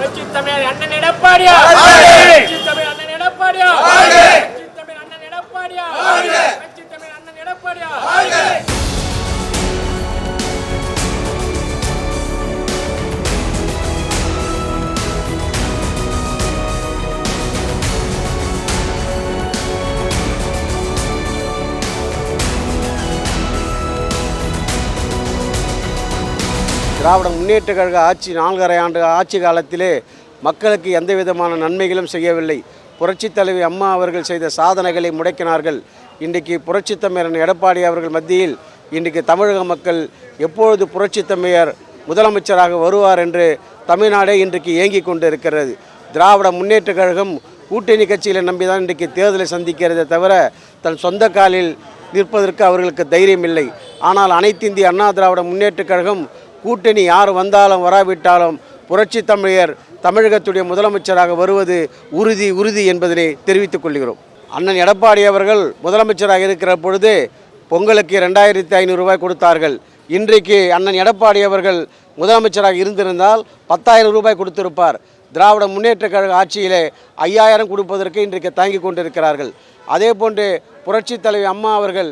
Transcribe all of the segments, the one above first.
தமிழர் அண்ணன் எடப்பாடியா, தமிழ் அண்ணன் எடப்பாடியா, தமிழ் அண்ணன் எடப்பாடியா, தமிழ் அண்ணன் எடப்பாடியா. திராவிட முன்னேற்ற கழக ஆட்சி 4.5 ஆண்டு ஆட்சி காலத்திலே மக்களுக்கு எந்த விதமான நன்மைகளும் செய்யவில்லை. புரட்சித் தலைவி அம்மா அவர்கள் செய்த சாதனைகளை முடக்கினார்கள். இன்றைக்கு புரட்சித் தமிழர் எடப்பாடி அவர்கள் மத்தியில் இன்றைக்கு தமிழக மக்கள் எப்பொழுது புரட்சித் தமிழர் முதலமைச்சராக வருவார் என்று தமிழ்நாடே இன்றைக்கு ஏங்கி கொண்டு இருக்கிறது. திராவிட முன்னேற்ற கழகம் கூட்டணி கட்சிகளை நம்பிதான் இன்றைக்கு தேர்தலை சந்திக்கிறதே தவிர தன் சொந்த காலில் நிற்பதற்கு அவர்களுக்கு தைரியம் இல்லை. ஆனால் அனைத்து இந்திய அண்ணா திராவிட முன்னேற்ற கழகம் கூட்டணி யார் வந்தாலும் வராவிட்டாலும் புரட்சி தமிழர் தமிழகத்துடைய முதலமைச்சராக வருவது உறுதி என்பதனை தெரிவித்துக் கொள்கிறோம். அண்ணன் எடப்பாடி அவர்கள் முதலமைச்சராக இருக்கிற பொழுது பொங்கலுக்கு 2500 ரூபாய் கொடுத்தார்கள். இன்றைக்கு அண்ணன் எடப்பாடி அவர்கள் முதலமைச்சராக இருந்திருந்தால் 10,000 ரூபாய் கொடுத்திருப்பார். திராவிட முன்னேற்ற கழக ஆட்சியிலே 5000 கொடுப்பதற்கு இன்றைக்கு தாங்கி கொண்டிருக்கிறார்கள். அதே போன்று புரட்சி தலைவி அம்மா அவர்கள்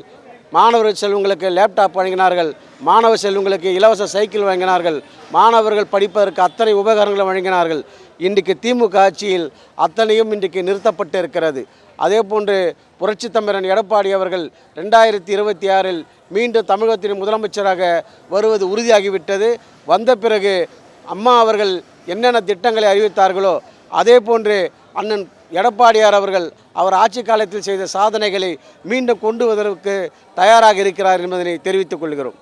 மாணவர் செல்வங்களுக்கு லேப்டாப் வழங்கினார்கள், மாணவ செல்வங்களுக்கு இலவச சைக்கிள் வழங்கினார்கள், மாணவர்கள் படிப்பதற்கு அத்தனை உபகரணங்களை வழங்கினார்கள். இன்றைக்கு திமுக ஆட்சியில் அத்தனையும் இன்றைக்கு நிறுத்தப்பட்டு இருக்கிறது. அதே போன்று புரட்சி தமிழன் எடப்பாடி அவர்கள் 2026இல் மீண்டும் தமிழகத்தின் முதலமைச்சராக வருவது உறுதியாகிவிட்டது. வந்த பிறகு அம்மா அவர்கள் என்னென்ன திட்டங்களை அறிவித்தார்களோ அதே போன்று அண்ணன் எடப்பாடியார் அவர்கள் அவர் ஆட்சி காலத்தில் செய்த சாதனைகளை மீண்டும் கொண்டு வருவதற்கு தயாராக இருக்கிறார் என்பதனை தெரிவித்துக் கொள்கிறோம்.